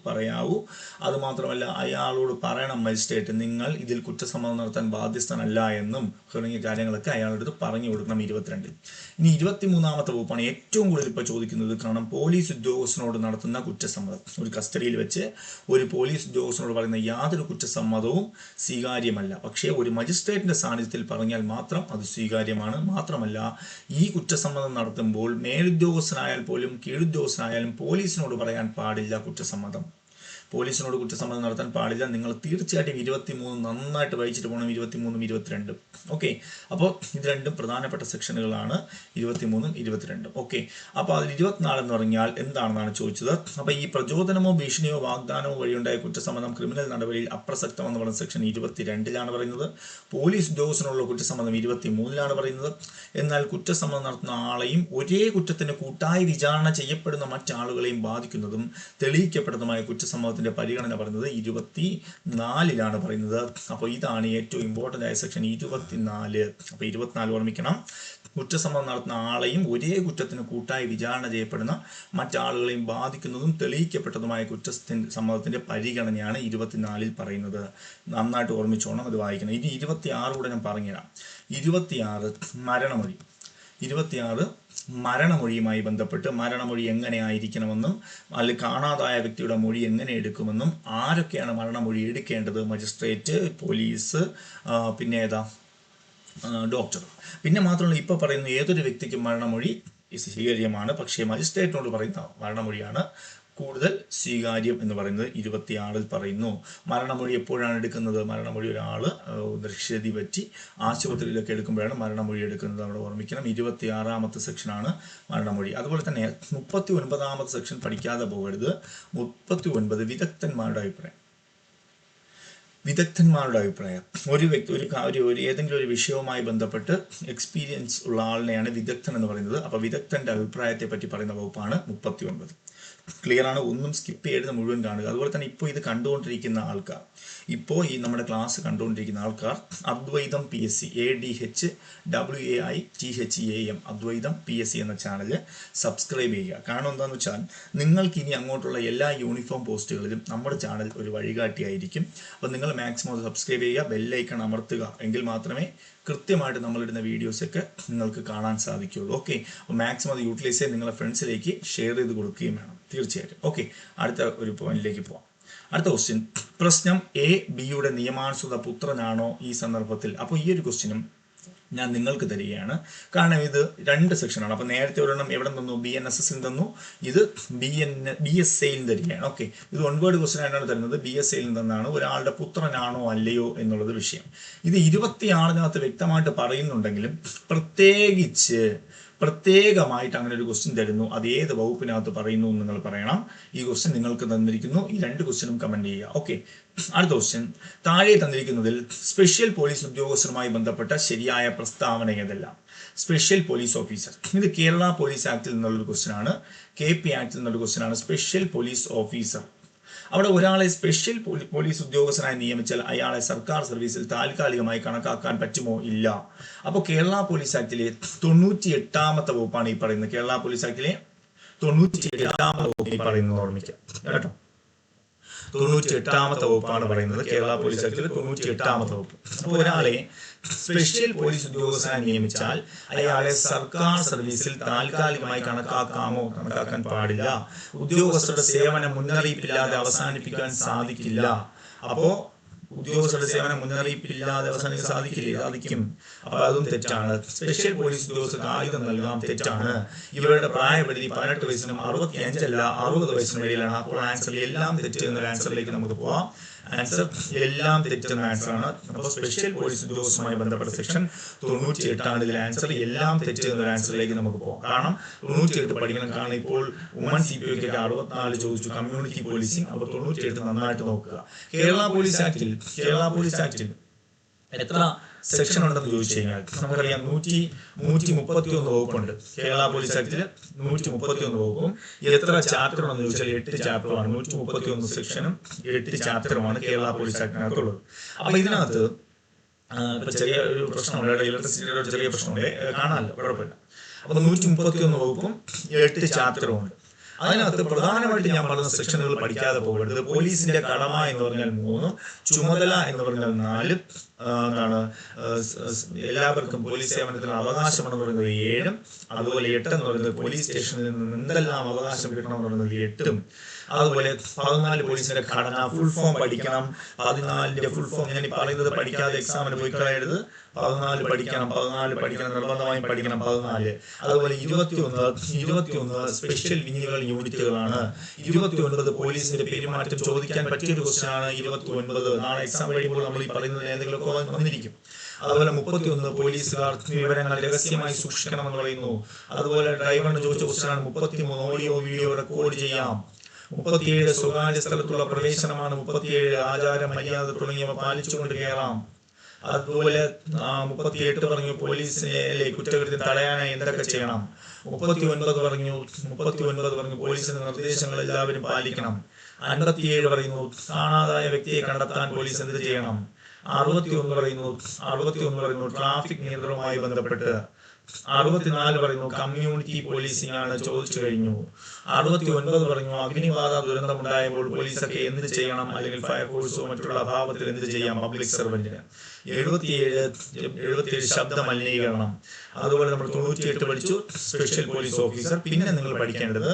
പറയാവൂ. അതുമാത്രമല്ല അയാളോട് പറയണം മജിസ്ട്രേറ്റ് നിങ്ങൾ ഇതിൽ കുറ്റസമ്മതം നടത്താൻ ബാധ്യസ്ഥനല്ല എന്നും തുടങ്ങിയ കാര്യങ്ങളൊക്കെ അയാളുടെ പറഞ്ഞു കൊടുക്കണം. 22. ഇനി 23ാമത്തെ വകുപ്പാണ് ഏറ്റവും കൂടുതൽ ഇപ്പോൾ ചോദിക്കുന്നത്. കാരണം പോലീസ് ഉദ്യോഗസ്ഥനോട് നടത്തുന്ന കുറ്റസമ്മതം. ഒരു കസ്റ്റഡിയിൽ വെച്ച് ഒരു പോലീസ് ഉദ്യോഗസ്ഥനോട് പറയുന്ന യാതൊരു കുറ്റസമ്മതവും സ്വീകാര്യമല്ല. പക്ഷേ ഒരു മജിസ്ട്രേറ്റിന്റെ സാന്നിധ്യത്തിൽ പറഞ്ഞാൽ മാത്രം അത് സ്വീകാര്യം. സ്വീകാര്യമാണ്. മാത്രമല്ല ഈ കുറ്റസമ്മതം നടത്തുമ്പോൾ മേലുദ്യോഗസ്ഥനായാൽ പോലും കീഴുദ്യോഗസ്ഥനായാലും പോലീസിനോട് പറയാൻ പാടില്ല കുറ്റസമ്മതം. പോലീസിനോട് കുറ്റസമ്മതം നടത്താൻ പാടില്ല. നിങ്ങൾ തീർച്ചയായിട്ടും 23 നന്നായിട്ട് വായിച്ചിട്ട് പോകണം, 23 22. ഓക്കെ, അപ്പോൾ ഇത് രണ്ടും പ്രധാനപ്പെട്ട സെക്ഷനുകളാണ്, 23 22. ഓക്കെ, അപ്പോൾ അതിൽ 24 എന്ന് പറഞ്ഞാൽ എന്താണെന്നാണ് ചോദിച്ചത്. അപ്പോൾ ഈ പ്രചോദനമോ ഭീഷണിയോ വാഗ്ദാനമോ വഴിയുണ്ടായ കുറ്റസമ്മതം ക്രിമിനൽ നടപടിയിൽ അപ്രസക്തം എന്ന് പറയുന്ന സെക്ഷൻ 22 പറയുന്നത്. പോലീസ് ഉദ്യോഗസ്ഥനുള്ള കുറ്റസമ്മതം 23 പറയുന്നത്. എന്നാൽ കുറ്റസമ്മതം നടത്തുന്ന ആളെയും ഒരേ കുറ്റത്തിന് കൂട്ടായി വിചാരണ ചെയ്യപ്പെടുന്ന മറ്റാളുകളെയും ബാധിക്കുന്നതും തെളിയിക്കപ്പെടുന്നതുമായ കുറ്റസമ്മതത്തിന്റെ പരിഗണന പറയുന്നത് 24 പറയുന്നത്. അപ്പോൾ ഇതാണ് ഏറ്റവും ഇമ്പോർട്ടൻ്റ് ആയ സെക്ഷൻ 24. അപ്പോൾ 24 ഓർമ്മിക്കണം. കുറ്റസമ്മതം നടത്തുന്ന ആളെയും ഒരേ കുറ്റത്തിന് കൂട്ടായി വിചാരണ ചെയ്യപ്പെടുന്ന മറ്റാളുകളെയും ബാധിക്കുന്നതും തെളിയിക്കപ്പെട്ടതുമായ കുറ്റസമ്മതത്തിന്റെ പരിഗണനയാണ് 24 പറയുന്നത്. നന്നായിട്ട് ഓർമ്മിച്ചോണം, അത് വായിക്കണം. ഇനി 26 കൂടെ ഞാൻ പറഞ്ഞുതരാം. 26 മരണമൊഴി. 26 മരണമൊഴിയുമായി ബന്ധപ്പെട്ട് മരണമൊഴി എങ്ങനെയായിരിക്കണമെന്നും അല്ലെങ്കിൽ കാണാതായ വ്യക്തിയുടെ മൊഴി എങ്ങനെ എടുക്കുമെന്നും ആരൊക്കെയാണ് മരണമൊഴി എടുക്കേണ്ടത്, മജിസ്ട്രേറ്റ്, പോലീസ്, പിന്നെ ഡോക്ടർ. പിന്നെ മാത്രമല്ല ഇപ്പോൾ പറയുന്ന ഏതൊരു വ്യക്തിക്കും മരണമൊഴി സ്വീകാര്യമാണ്. പക്ഷേ മജിസ്ട്രേറ്റിനോട് പറയുന്ന മരണമൊഴിയാണ് കൂടുതൽ സ്വീകാര്യം എന്ന് പറയുന്നത് 26 പറയുന്നു. മരണമൊഴി എപ്പോഴാണ് എടുക്കുന്നത്? മരണമൊഴി ഒരാൾ ദൃശ്യതി പറ്റി ആശുപത്രിയിലൊക്കെ എടുക്കുമ്പോഴാണ് മരണമൊഴി എടുക്കുന്നത്. അവിടെ ഓർമ്മിക്കണം. 26ാമത്തെ സെക്ഷനാണ് മരണമൊഴി. അതുപോലെ തന്നെ 39ാമത്തെ സെക്ഷൻ പഠിക്കാതെ പോകരുത്. 39 വിദഗ്ധന്മാരുടെ അഭിപ്രായം. ഒരു വ്യക്തി ഏതെങ്കിലും ഒരു വിഷയവുമായി ബന്ധപ്പെട്ട് എക്സ്പീരിയൻസ് ഉള്ള ആളിനെയാണ് വിദഗ്ധൻ എന്ന് പറയുന്നത്. അപ്പോൾ വിദഗ്ധന്റെ അഭിപ്രായത്തെ പറ്റി പറയുന്ന വകുപ്പാണ് 39. ക്ലിയർ ആണ്? ഒന്നും സ്കിപ്പ് ചെയ്ത് മുഴുവൻ കാണുക. അതുപോലെ തന്നെ ഇപ്പോൾ ഇത് കണ്ടുകൊണ്ടിരിക്കുന്ന ആൾക്കാർ, ഇപ്പോൾ ഈ നമ്മുടെ ക്ലാസ് കണ്ടുകൊണ്ടിരിക്കുന്ന ആൾക്കാർ അദ്വൈതം PSC ADHWAITHEAM അദ്വൈതം PSC എന്ന ചാനൽ സബ്സ്ക്രൈബ് ചെയ്യുക. കാരണം എന്താണെന്ന് വെച്ചാൽ നിങ്ങൾക്ക് ഇനി അങ്ങോട്ടുള്ള എല്ലാ യൂണിഫോം പോസ്റ്റുകളിലും നമ്മുടെ ചാനൽ ഒരു വഴികാട്ടിയായിരിക്കും. അപ്പോൾ നിങ്ങൾ മാക്സിമം സബ്സ്ക്രൈബ് ചെയ്യുക, ബെല്ലൈക്കൺ അമർത്തുക. എങ്കിൽ മാത്രമേ കൃത്യമായിട്ട് നമ്മളിടുന്ന വീഡിയോസൊക്കെ നിങ്ങൾക്ക് കാണാൻ സാധിക്കുകയുള്ളൂ. ഓക്കെ, അപ്പോൾ മാക്സിമം അത് യൂട്ടിലൈസ് ചെയ്ത് നിങ്ങളുടെ ഫ്രണ്ട്സിലേക്ക് ഷെയർ ചെയ്ത് കൊടുക്കുകയും വേണം തീർച്ചയായിട്ടും. ഓക്കെ, അടുത്ത ഒരു പോയിന്റിലേക്ക് പോവാം. അടുത്ത ക്വസ്റ്റ്യൻ, പ്രശ്നം A Bയുടെ നിയമാനുസൃത പുത്രനാണോ ഈ സന്ദർഭത്തിൽ? അപ്പോൾ ഈ ഒരു ക്വസ്റ്റ്യനും ഞാൻ നിങ്ങൾക്ക് തരികയാണ്. കാരണം ഇത് 2 സെക്ഷനാണ്. അപ്പോൾ നേരത്തെ ഒരെണ്ണം എവിടെ തന്നു? BNSS തന്നു. ഇത് BSAയിൽ തരികയാണ്. ഓക്കെ, ഇത് ഒൺവേർഡ് ക്വസ്റ്റ്യൻ ആയിട്ടാണ് തരുന്നത്. BSAയിൽ തന്നാണ് ഒരാളുടെ പുത്രനാണോ അല്ലയോ എന്നുള്ളത് വിഷയം. ഇത് 26 വ്യക്തമായിട്ട് പറയുന്നുണ്ടെങ്കിലും പ്രത്യേകമായിട്ട് അങ്ങനെ ഒരു ക്വസ്റ്റ്യൻ തരുന്നു. അത് ഏത് വകുപ്പിനകത്ത് പറയുന്നു എന്ന് നിങ്ങൾ പറയണം. ഈ ക്വസ്റ്റ്യൻ നിങ്ങൾക്ക് തന്നിരിക്കുന്നു. ഈ 2 ക്വസ്റ്റ്യനും കമന്റ് ചെയ്യുക. ഓക്കെ, അടുത്ത ക്വസ്റ്റ്യൻ, താഴെ തന്നിരിക്കുന്നതിൽ സ്പെഷ്യൽ പോലീസ് ഉദ്യോഗസ്ഥരുമായി ബന്ധപ്പെട്ട ശരിയായ പ്രസ്താവന ഏതെല്ലാം? സ്പെഷ്യൽ പോലീസ് ഓഫീസർ, ഇത് കേരള പോലീസ് ആക്ടിൽ നിന്നുള്ളൊരു ക്വസ്റ്റ്യൻ ആണ്. KP ആക്ടിൽ നിന്നുള്ള ക്വസ്റ്റ്യൻ ആണ്. സ്പെഷ്യൽ പോലീസ് ഓഫീസർ, അവിടെ ഒരാളെ സ്പെഷ്യൽ പോലീസ് ഉദ്യോഗസ്ഥനായി നിയമിച്ചാൽ അയാളെ സർക്കാർ സർവീസിൽ താൽക്കാലികമായി കണക്കാക്കാൻ പറ്റുമോ? ഇല്ല. അപ്പോൾ കേരള പോലീസ് ആക്ടിലെ 98ാമത്തെ വകുപ്പാണ് ഈ പറയുന്നത്. കേരള പോലീസ് ആക്ടിലെ 98ാമത്തെ വകുപ്പ് ഈ പറയുന്നത് ഓർമ്മിക്കാം കേട്ടോ. 98ാമത്തെ വകുപ്പാണ് പറയുന്നത്. കേരള പോലീസ് ആക്ടിലെ 98ാമത്തെ വകുപ്പ്. അപ്പോൾ ഒരാളെ സ്പെഷ്യൽ പോലീസ് ഉദ്യോഗസ്ഥനായി നിയമിച്ചാൽ അയാളെ സർക്കാർ സർവീസിൽ താൽക്കാലികമായി കണക്കാക്കാൻ പാടില്ല. ഉദ്യോഗസ്ഥരുടെ സേവനം മുന്നറിയിപ്പില്ലാതെ അവസാനിപ്പിക്കാൻ സാധിക്കില്ല. അപ്പോ ഉദ്യോഗസ്ഥരുടെ സേവനം മുന്നറിയിപ്പില്ലാതെ അവസാനിക്കാൻ സാധിക്കും. അപ്പൊ അതും തെറ്റാണ്. സ്പെഷ്യൽ പോലീസ് ഉദ്യോഗസ്ഥർക്ക് ആയുധം നൽകാം, തെറ്റാണ്. ഇവരുടെ പ്രായപരിധി 18 വയസ്സിനും 65 അല്ല 60 വയസ്സിനും ഇടയിലാണ്. അപ്പോൾ ആൻസർ എല്ലാം തെറ്റ് എന്നൊരു ആൻസറിലേക്ക് നമുക്ക് പോവാം. ആൻസർ എല്ലാം തെറ്റെന്ന ആൻസർ ആണ്. അപ്പോൾ സ്പെഷ്യൽ പോലീസ് ഉദ്യോഗസ്ഥരുമായി ബന്ധപ്പെട്ട സെക്ഷൻ 98 ഇതിൽ ആൻസർ എല്ലാം തെറ്റ് എന്നൊരു ആൻസറിലേക്ക് നമുക്ക് പോകാം. കാരണം 98 പഠിക്കണം. കാരണം ഇപ്പോൾ വുമൺ CPOക്ക് 64 ചോദിച്ചു, കമ്മ്യൂണിറ്റി പോലീസിംഗ്. അപ്പോൾ 98 നന്നായിട്ട് നോക്കുക. കേരള പോലീസ് ആക്ടിൽ എത്ര സെക്ഷൻ ഉണ്ടെന്ന് ചോദിച്ചു കഴിഞ്ഞാൽ നമുക്കറിയാം 131 വകുപ്പുണ്ട്. കേരള പോലീസ് ആക്ടിൽ 131 വകുപ്പും എത്ര ചാപ്റ്റർ ഉണ്ടെന്ന് ചോദിച്ചാൽ 8 ചാപ്റ്ററുമാണ്. 131 സെക്ഷനും 8 ചാപ്റ്ററുമാണ് കേരള പോലീസ് ആക്ടിനകത്തുള്ളത്. അപ്പൊ ഇതിനകത്ത് ഇപ്പൊ ചെറിയ ഒരു പ്രശ്നമുണ്ട്, ഇലക്ട്രിസിറ്റിയുടെ ഒരു ചെറിയ പ്രശ്നമുണ്ട്, കാണാമല്ലോ, കുഴപ്പമില്ല. അപ്പൊ 131 വകുപ്പും 8 ചാപ്റ്ററും ഉണ്ട്. അതിനകത്ത് പ്രധാനമായിട്ട് ഞാൻ പറഞ്ഞ സെക്ഷനുകൾ പഠിക്കാതെ പോകരുത്. പോലീസിന്റെ കടമ എന്ന് പറഞ്ഞാൽ 3, ചുമതല എന്ന് പറഞ്ഞാൽ 4, എല്ലാവർക്കും പോലീസ് സേവനത്തിന് അവകാശമാണെന്ന് പറയുന്നത് 7, അതുപോലെ 8 എന്ന് പറയുന്നത് പോലീസ് സ്റ്റേഷനിൽ നിന്ന് എന്തെല്ലാം അവകാശം കിട്ടണമെന്ന് പറയുന്നത് 8, അതുപോലെ 14 പോലീസിന്റെ ഘടന ഫുൾ ഫോം പഠിക്കണം. 14ന്റെ ഫുൾ ഫോം ഞാൻ ഈ പറയുന്നത് പഠിക്കാതെ എക്സാമിന് പോയി കളയരുത്. 14 പഠിക്കണം, നിർബന്ധമായും പഠിക്കണം 14. അതുപോലെ 21 സ്പെഷ്യൽ വിങ്ങികൾ യൂണിറ്റുകളാണ്. 29 പോലീസിന്റെ പെരുമാറ്റം ചോദിക്കാൻ പറ്റിയൊരു ക്വസ്റ്റ്യൻ ആണ്. 29 നാളെ എക്സാം കഴിയുമ്പോൾ നമ്മൾ ഈ പറയുന്നത് ഏതെങ്കിലുമൊക്കെ വന്നിരിക്കും. അതുപോലെ 31 പോലീസുകാർ വിവരങ്ങൾ രഹസ്യമായി സൂക്ഷിക്കണമെന്ന് പറയുന്നു. അതുപോലെ ഡ്രൈവറിന് ചോദിച്ച ക്വസ്റ്റ്യൻ ആണ്. 33 ഓഡിയോ വീഡിയോ റെക്കോർഡ് ചെയ്യാം. 37 സ്വകാര്യ സ്ഥലത്തുള്ള പ്രവേശനമാണ്. 37 ആചാരം മര്യാദ തുടങ്ങിയവ പാലിച്ചുകൊണ്ട് കയറാം. അതുപോലെ 38 പറഞ്ഞു പോലീസിനെ കുറ്റകൃത്യം തടയാനായി എന്തൊക്കെ ചെയ്യണം. 39 പറഞ്ഞു പോലീസിന്റെ നിർദ്ദേശങ്ങൾ എല്ലാവരും പാലിക്കണം. 57 പറയുന്നു കാണാതായ വ്യക്തിയെ കണ്ടെത്താൻ പോലീസ് എന്ത് ചെയ്യണം. 61 പറയുന്നു ട്രാഫിക് നിയന്ത്രണവുമായി ബന്ധപ്പെട്ട്. 64 പറയുന്നു കമ്മ്യൂണിറ്റി പോലീസിംഗ് ആണ്, ചോദിച്ചു കഴിഞ്ഞു. 69 പറഞ്ഞു അഗ്നിബാധ ദുരന്തമുണ്ടായപ്പോൾ പോലീസൊക്കെ എന്ത് ചെയ്യണം, അല്ലെങ്കിൽ ഫയർഫോഴ്സോ മറ്റുള്ള അഭാവത്തിൽ എന്ത് ചെയ്യാം പബ്ലിക് സർവന്റിന്. 77 ശബ്ദ മലിനീകരണം. അതുപോലെ നമ്മൾ 98 പഠിച്ചു സ്പെഷ്യൽ പോലീസ് ഓഫീസർ. പിന്നെ നിങ്ങൾ പഠിക്കേണ്ടത്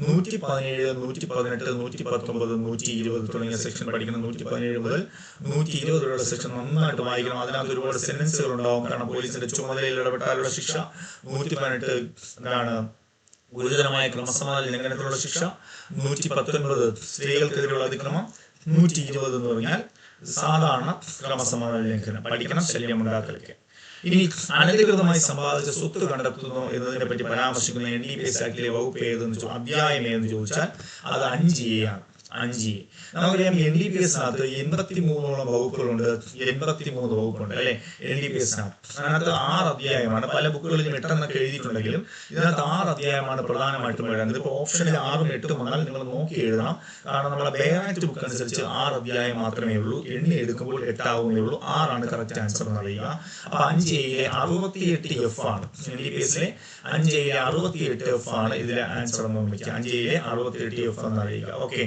117, 118, 119, 120 തുടങ്ങിയ സെക്ഷൻ പഠിക്കണം. 117 മുതൽ 120 വരെയുള്ള സെക്ഷൻ നന്നായിട്ട് വായിക്കണം. അതിനകത്ത് ഒരുപാട് സെന്റൻസുകൾ ഉണ്ടാവും. കാരണം പോലീസിന്റെ ചുമതലയിൽ ഇടപെട്ടാലുള്ള ശിക്ഷ. 118 ഗുരുതരമായ ക്രമസമാധാന ലംഘനത്തിലുള്ള ശിക്ഷ. 119 സ്ത്രീകൾക്കെതിരെയുള്ള അതിക്രമം. 120 എന്ന് പറഞ്ഞാൽ സാധാരണ ക്രമസമാധാന ലംഘനം. പഠിക്കണം, ശല്യമുണ്ടാക്കലൊക്കെ. ഇനി അനധികൃതമായി സമ്പാദിച്ച സ്വത്ത് കണ്ടെത്തുന്നു എന്നതിനെ പറ്റി പരാമർശിക്കുന്ന NDPS ആക്ടിലെ വകുപ്പ് ഏതെന്ന് അധ്യായം ഏതെന്ന് ചോദിച്ചാൽ അത് 5A ആണ്. 5A നമുക്കറിയാം. NDPS-നകത്ത് 83ഓളം വകുപ്പുകളുണ്ട്. 83 വകുപ്പുണ്ട് അല്ലെ NDPS-നകത്ത്. അതിനകത്ത് 6 അധ്യായമാണ്. പല ബുക്കുകളിലും 8 എന്നൊക്കെ എഴുതിയിട്ടുണ്ടെങ്കിലും ഇതിനകത്ത് 6 അധ്യായമാണ് പ്രധാനമായിട്ടും എഴുതുന്നത്. ഇപ്പോൾ ഓപ്ഷനിൽ 6ഉം 8ഉം വന്നാൽ നിങ്ങൾ നോക്കി എഴുതണം. കാരണം നമ്മുടെ ബേറാക്ട് ബുക്ക് അനുസരിച്ച് 6 അധ്യായം മാത്രമേ ഉള്ളൂ. എണ്ണി എടുക്കുമ്പോൾ 8 ആവുന്നേ ഉള്ളൂ. 6 ആണ് കറക്റ്റ് ആൻസർ എന്ന് അറിയുക. അപ്പൊ 5A 68F ആണ്. NDPS-ലെ 5A 68F ആണ് ഇതിലെ ആൻസർ എന്ന് വിളിക്കുക. 5A 68F എന്ന് അറിയുക. ഓക്കെ.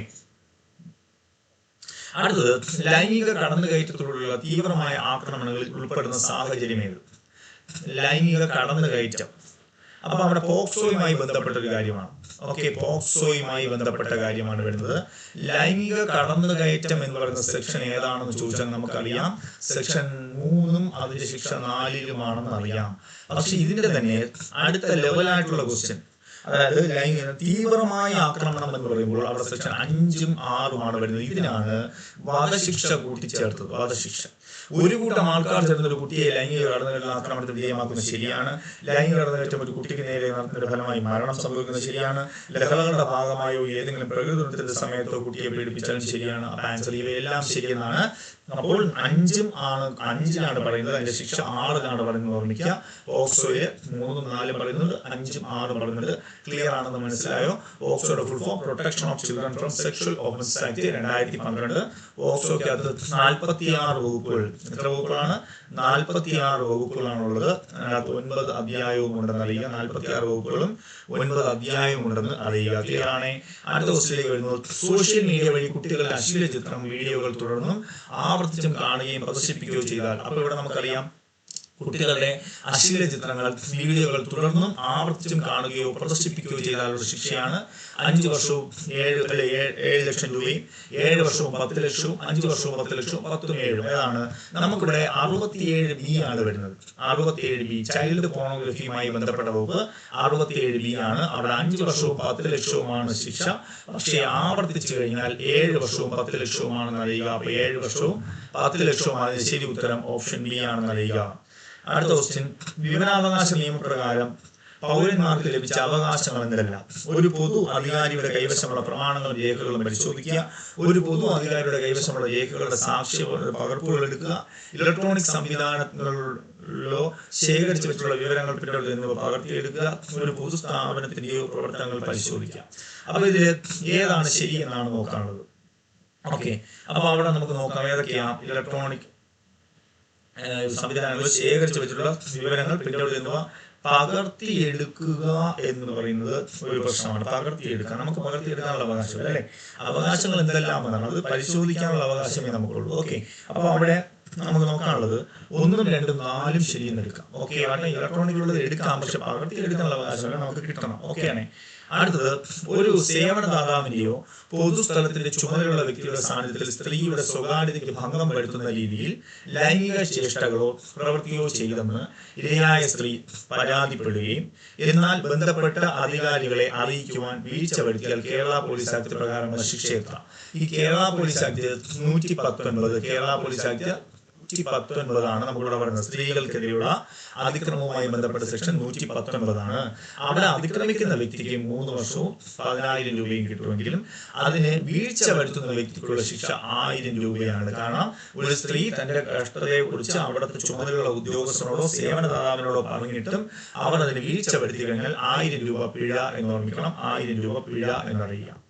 അടുത്തത് ലൈംഗിക കടന്നുകയറ്റത്തിലുള്ള തീവ്രമായ ആക്രമണങ്ങളിൽ ഉൾപ്പെടുന്ന സാഹചര്യം ഏത്? ലൈംഗിക കടന്നുകയറ്റം. അപ്പൊ അവിടെ പോക്സോയുമായി ബന്ധപ്പെട്ട ഒരു കാര്യമാണ്. ഓക്കെ, പോക്സോയുമായി ബന്ധപ്പെട്ട കാര്യമാണ് വരുന്നത്. ലൈംഗിക കടന്നുകയറ്റം എന്ന് പറയുന്ന സെക്ഷൻ ഏതാണെന്ന് ചോദിച്ചാൽ നമുക്കറിയാം സെക്ഷൻ 3ഉം അതിന്റെ ശിക്ഷ 4ലുമാണെന്ന് അറിയാം. പക്ഷെ ഇതിന്റെ തന്നെ അടുത്ത ലെവലായിട്ടുള്ള ക്വസ്റ്റ്യൻ, അതായത് ലൈംഗിക തീവ്രമായ ആക്രമണം എന്ന് പറയുമ്പോൾ അവിടെ സെക്ഷൻ 5ഉം 6ഉമാണ് വരുന്നത്. ഇതിനാണ് വധശിക്ഷ കൂട്ടിച്ചേർത്തത്. വധശിക്ഷ. ഒരു കൂട്ടം ആൾക്കാർ ചേർന്ന ഒരു കുട്ടിയെ ലൈംഗിക കടന്നുകയറ്റ ആക്രമണത്തിന് വിധേയമാക്കുന്നത് ശരിയാണ്. ലൈംഗിക കടന്നുകയറ്റം ഒരു കുട്ടിക്ക് നേരെ നടത്തുന്നതിന്റെ ഫലമായി മരണം സംഭവിക്കുന്നത് ശരിയാണ്. ലഹളകളുടെ ഭാഗമായോ ഏതെങ്കിലും പ്രകൃതിദുരന്തത്തിന്റെ സമയത്തോ കുട്ടിയെ പീഡിപ്പിച്ചാലും ശരിയാണ്. അപ്പൊ ആൻസർ ഇവയെല്ലാം ശരിയെന്നാണ്. അപ്പോൾ 5ലാണ് പറയുന്നത്. അതിന്റെ ശിക്ഷ 6ലാണ് പറയുന്നത് ഓർമ്മിക്കുക. പോക്സോയില് 3ഉം 4ഉം പറയുന്നുണ്ട്, 5ഉം 6ഉം പറയുന്നുണ്ട്. ക്ലിയർ ആണെന്ന് മനസ്സിലായോ? പോക്സോയുടെ full form protection of children from sexual offences act 2012. പോക്സോയ്ക്ക് അത് 46 വകുപ്പുകൾ. എത്ര വകുപ്പുകളാണ്? 46 വകുപ്പുകളാണുള്ളത്. അതിനകത്ത് 9 അധ്യായവും ഉണ്ടെന്ന് അറിയുക. 46 വകുപ്പുകളും 9 അധ്യായവും ഉണ്ടെന്ന് അറിയുക. ക്ലിയർ ആണേ? അടുത്ത ക്വസ്റ്റിലേക്ക് വരുന്നത് സോഷ്യൽ മീഡിയ വഴി കുട്ടികളുടെ അശ്ലീല ചിത്രം വീഡിയോകൾ തുടർന്നും ആവർത്തിച്ചും കാണുകയും പ്രദർശിപ്പിക്കുകയോ ചെയ്താൽ. അപ്പൊ ഇവിടെ നമുക്കറിയാം കുട്ടികളുടെ അശ്ലീല ചിത്രങ്ങൾ വീഡിയോകൾ തുടർന്നും ആവർത്തിച്ചും കാണുകയോ പ്രദർശിപ്പിക്കുകയോ ചെയ്താലുള്ള ശിക്ഷയാണ് 5 വർഷവും 7 ലക്ഷം രൂപയും, 7 വർഷവും 10 ലക്ഷവും, 5 വർഷവും 10 ലക്ഷവും, 10ഉം 7ഉം. ഏതാണ് നമുക്കിവിടെ 67B ആണ് വരുന്നത്. 67B ചൈൽഡ് പോർണോഗ്രഫിയുമായി ബന്ധപ്പെട്ട വകുപ്പ് 67B ആണ്. അവിടെ 5 വർഷവും 10 ലക്ഷവുമാണ് ശിക്ഷ. പക്ഷേ ആവർത്തിച്ചു കഴിഞ്ഞാൽ 7 വർഷവും 10 ലക്ഷവുമാണെന്ന് അറിയുക. അപ്പൊ 7 വർഷവും 10 ലക്ഷവുമാണ് ശരി ഉത്തരം. ഓപ്ഷൻ ബി ആണെന്ന് അറിയുക. അടുത്ത ക്വസ്റ്റ്യൻ, വിവരാവകാശ നിയമപ്രകാരം പൗരന്മാർക്ക് ലഭിച്ച അവകാശങ്ങൾ എന്തെല്ലാം? ഒരു പൊതു അധികാരിയുടെ കൈവശമുള്ള പ്രമാണങ്ങളും രേഖകളും പരിശോധിക്കുക. ഒരു പൊതു അധികാരിയുടെ കൈവശമുള്ള രേഖകളുടെ സാക്ഷ്യ പകർപ്പുകൾ എടുക്കുക. ഇലക്ട്രോണിക് സംവിധാനങ്ങളിലോ ശേഖരിച്ചു വെച്ചുള്ള വിവരങ്ങൾ പിന്നീട് എന്നിവ പകർത്തിയെടുക്കുക. ഒരു പൊതു സ്ഥാപനത്തിന്റെയോ പ്രവർത്തനങ്ങൾ പരിശോധിക്കുക. അപ്പൊ ഇതിൽ ഏതാണ് ശരി എന്നാണ് നോക്കാനുള്ളത്. ഓക്കെ, അപ്പൊ അവിടെ നമുക്ക് നോക്കാം ഏതൊക്കെയാ. ഇലക്ട്രോണിക് സംവിധാനങ്ങൾ ശേഖരിച്ചു വെച്ചിട്ടുള്ള വിവരങ്ങൾ പിന്നീട് എന്നിവ പകർത്തിയെടുക്കുക എന്ന് പറയുന്നത് ഒരു പ്രശ്നമാണ്. പകർത്തിയെടുക്കുക, നമുക്ക് പകർത്തിയെടുക്കാനുള്ള അവകാശം അല്ലേ? അവകാശങ്ങൾ എന്തെല്ലാമെന്നാണ്, അത് പരിശോധിക്കാനുള്ള അവകാശമേ നമുക്കുള്ളൂ. ഓക്കെ, അപ്പോൾ അവിടെ നമുക്ക് നോക്കാനുള്ളത് 1, 2, 4 ശരിയെന്ന് എടുക്കാം. ഓക്കെ, കാരണം ഇലക്ട്രോണിക്കുള്ളത് എടുക്കാം, പക്ഷെ പകർത്തിയെടുക്കാനുള്ള അവകാശം നമുക്ക് കിട്ടണം. ഓക്കെ ആണ്. അടുത്തത്, ഒരു സേവനദാതാവിന്റെയോ പൊതുസ്ഥലത്തിന്റെ ചുമതലയുള്ള വ്യക്തിയുടെ സാന്നിധ്യത്തിൽ സ്ത്രീയുടെ സ്വകാര്യതയ്ക്ക് ഭംഗം വരുത്തുന്ന രീതിയിൽ ലൈംഗിക ചേഷ്ടകളോ പ്രവൃത്തിയോ ചെയ്തെന്ന് ഇരയായ സ്ത്രീ പരാതിപ്പെടുകയും എന്നാൽ ബന്ധപ്പെട്ട അധികാരികളെ അറിയിക്കുവാൻ വീഴ്ച വരുത്തിയാൽ കേരള പോലീസ് ആക്ട് പ്രകാരമുള്ള ശിക്ഷ എത്ര? ഈ Kerala police act 119, Kerala police act 119 നമുക്കിവിടെ പറയുന്നത്. സ്ത്രീകൾക്കെതിരെയുള്ള അതിക്രമവുമായി ബന്ധപ്പെട്ട സെക്ഷൻ 119. അവിടെ അതിക്രമിക്കുന്ന വ്യക്തിക്ക് 3 വർഷവും 10,000 രൂപയും കിട്ടുമെങ്കിലും അതിന് വീഴ്ച വരുത്തുന്ന വ്യക്തിക്കുള്ള ശിക്ഷ 1000 രൂപയാണ്. കാരണം ഒരു സ്ത്രീ തന്റെ കഷ്ടതയെ കുറിച്ച് അവിടുത്തെ ചുമതലയുള്ള ഉദ്യോഗസ്ഥനോടോ സേവനദാതാവിനോടോ പറഞ്ഞിട്ടും അവർ അതിന് വീഴ്ച വരുത്തി കഴിഞ്ഞാൽ 1000 രൂപ പിഴ എന്ന് ഓർമ്മിക്കണം. 1000 രൂപ പിഴ എന്നറിയാം.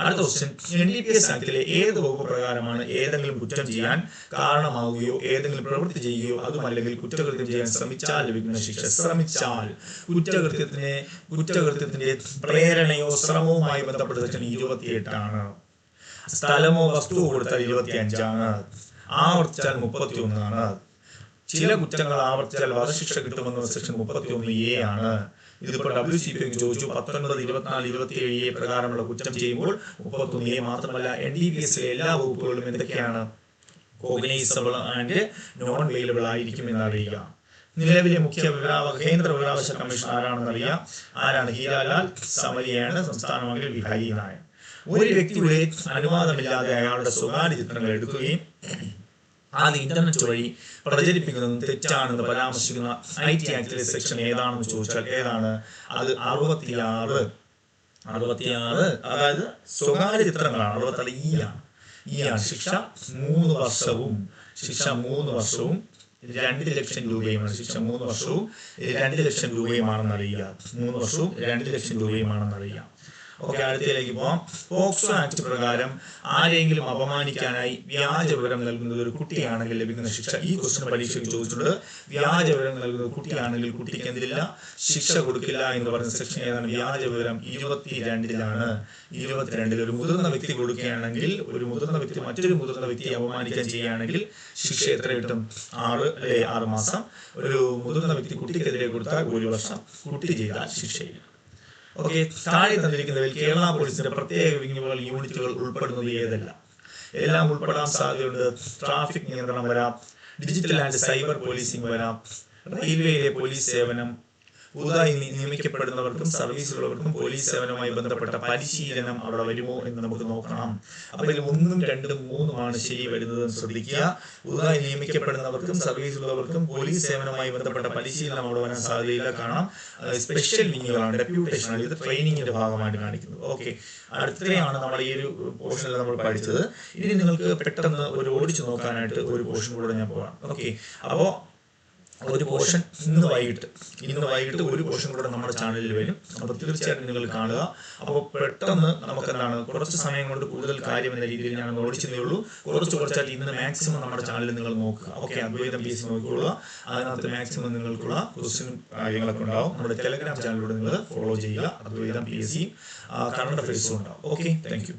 അടുത്ത ക്വസ്റ്റ്യൻ, NDPS ആക്ടിലെ ഏത് വകുപ്പ് പ്രകാരമാണ് ഏതെങ്കിലും കുറ്റം ചെയ്യാൻ കാരണമാവുകയോ ഏതെങ്കിലും പ്രവൃത്തി ചെയ്യുകയോ അതുമല്ലെങ്കിൽ കുറ്റകൃത്യം ചെയ്യാൻ ശ്രമിച്ചാൽ ലഭിക്കുന്ന ശിക്ഷ? ശ്രമിച്ചാൽ, കുറ്റകൃത്യത്തിന്റെ പ്രേരണയോ ശ്രമവുമായി ബന്ധപ്പെട്ട സെക്ഷൻ 28. സ്ഥലമോ വസ്തുവോ കൊടുത്താൽ 25. ആവർത്തിച്ചാൽ 31. ചില കുറ്റങ്ങൾ ആവർത്തിച്ചാൽ വധശിക്ഷ കിട്ടുമെന്ന സെക്ഷൻ 31A ആണ്. ഇതിപ്പോൾ WCPA ചോദിച്ചു 19, 24, 27A പ്രകാരമുള്ള കുറ്റം ചെയ്യുമ്പോൾ 31A മാത്രമല്ല NDPS എല്ലാ വകുപ്പുകളും എന്തൊക്കെയാണ്? കോഗ്നൈസബിൾ ആൻഡ് നോൺ വെയിലബിൾ ആയിരിക്കും എന്നറിയുക. നിലവിലെ മുഖ്യ കേന്ദ്ര വിവരാവകാശ കമ്മീഷൻ ആരാണെന്നറിയാം. ആരാണ്? ഹീരാലാൽ സമരിയാണ്. സംസ്ഥാനമാണെങ്കിൽ വിഹാരി നായർ. ഒരു വ്യക്തിയുടെ അനുവാദമില്ലാതെ അയാളുടെ സ്വകാര്യ ചിത്രങ്ങൾ എടുക്കുകയും അത് ഇന്റർനെറ്റ് വഴി പ്രചരിപ്പിക്കുന്നത് തെറ്റാണെന്ന് പരാമർശിക്കുന്ന IT ആക്ടിലെ സെക്ഷൻ ഏതാണെന്ന് ചോദിച്ചാൽ ഏതാണ്? അത് 66. അതായത് സ്വകാര്യ ചിത്രങ്ങളാണ്. 66 E ആണ്. ശിക്ഷ 3 വർഷവും 2 ലക്ഷം രൂപയുമാണ്. ശിക്ഷ 3 വർഷവും 2 ലക്ഷം രൂപയുമാണെന്ന് അറിയുക. 3 വർഷവും 2 ലക്ഷം രൂപയുമാണെന്ന് അറിയാം. ഓക്കെ, അടുത്തതിലേക്ക് പോവാം. പോക്സോ ആക്ട് പ്രകാരം ആരെങ്കിലും അപമാനിക്കാനായി വ്യാജ വിവരം നൽകുന്നത് ഒരു കുട്ടിയാണെങ്കിൽ ലഭിക്കുന്ന ശിക്ഷ? ഈ ക്വസ്റ്റ്യൻ പരീക്ഷയ്ക്ക് ചോദിച്ചിട്ടുണ്ട്. വ്യാജ വിവരം നൽകുന്നത് കുട്ടിയാണെങ്കിൽ കുട്ടിക്ക് എന്തില്ല? ശിക്ഷ കൊടുക്കില്ല എന്ന് പറയുന്ന സെക്ഷൻ ഏതാണ്? വ്യാജ വിവരം 22ലാണ്. 22 ഒരു മുതിർന്ന വ്യക്തി കൊടുക്കുകയാണെങ്കിൽ, ഒരു മുതിർന്ന വ്യക്തി മറ്റൊരു മുതിർന്ന വ്യക്തിയെ അപമാനിക്കാൻ ചെയ്യുകയാണെങ്കിൽ ശിക്ഷ എത്ര കിട്ടും? 6 മാസം. ഒരു മുതിർന്ന വ്യക്തി കുട്ടിക്കെതിരെ കൊടുത്താൽ 1 വർഷം. കുട്ടി ചെയ്താൽ ശിക്ഷയില്ല. ഓക്കെ, താഴെ തന്നിരിക്കുന്നതിൽ കേരള പോലീസിന്റെ പ്രത്യേക വിങ്ങുകൾ യൂണിറ്റുകൾ ഉൾപ്പെടുന്നത് ഏതെല്ലാം? എല്ലാം ഉൾപ്പെടാൻ സാധ്യതയുണ്ട്. ട്രാഫിക് നിയന്ത്രണം വരാം, ഡിജിറ്റൽ ആൻഡ് സൈബർ പോലീസിംഗ് വരാം, റെയിൽവേയിലെ പോലീസ് സേവനം, പുതുതായി നിയമിക്കപ്പെടുന്നവർക്കും സർവീസുള്ളവർക്കും പോലീസ് സേവനവുമായി ബന്ധപ്പെട്ട പരിശീലനം അവിടെ വരുമോ എന്ന് നമുക്ക് നോക്കണം. അപ്പൊ ഇതിൽ 1, 2, 3 ശരി വരുന്നത് ശ്രദ്ധിക്കുക. പുതുതായി നിയമിക്കപ്പെടുന്നവർക്കും സർവീസുള്ളവർക്കും പോലീസ് സേവനവുമായി ബന്ധപ്പെട്ട പരിശീലനം അവിടെ വരാൻ സാധ്യതയില്ല. കാരണം സ്പെഷ്യൽ വിങ്ങുകളാണ്, ഡെപ്യൂട്ടേഷൻ ആണ്. ഇത് ട്രെയിനിങ്ങിന്റെ ഭാഗമായിട്ട് കാണിക്കുന്നത്. ഓക്കെ, അടുത്തയാണ് നമ്മൾ ഈ ഒരു പോർഷനിൽ നമ്മൾ പഠിച്ചത്. ഇനി നിങ്ങൾക്ക് പെട്ടെന്ന് ഒരു ഓടിച്ചു നോക്കാനായിട്ട് ഒരു പോർഷൻ കൂടെ ഞാൻ പോകാം. ഓക്കെ, അപ്പോൾ ഒരു പോർഷൻ ഇന്ന് വൈകിട്ട് ഒരു പോർഷൻ കൂടെ നമ്മുടെ ചാനലിൽ വരും. അപ്പോൾ തീർച്ചയായിട്ടും നിങ്ങൾ കാണുക. അപ്പോൾ പെട്ടെന്ന് നമുക്ക് എന്താണ് കുറച്ച് സമയം കൊണ്ട് കൂടുതൽ കാര്യം എന്ന രീതിയിൽ ഞാൻ ഓടിച്ചതേ ഉള്ളൂ. കുറച്ചായിട്ട് ഇന്ന് മാക്സിമം നമ്മുടെ ചാനലിൽ നിങ്ങൾ നോക്കുക. ഓക്കെ, അദ്വൈതം PSC നോക്കിക്കൊള്ളുക. അതിനകത്ത് മാക്സിമം നിങ്ങൾക്കുള്ള ക്വസ്റ്റ്യൻ കാര്യങ്ങളൊക്കെ ഉണ്ടാവും. നമ്മുടെ ടെലഗ്രാം ചാനലിലൂടെ നിങ്ങൾ ഫോളോ ചെയ്യുക. അദ്വൈതം PSC കറണ്ട് അഫയേഴ്സും ഉണ്ടാവും. Okay, thank you.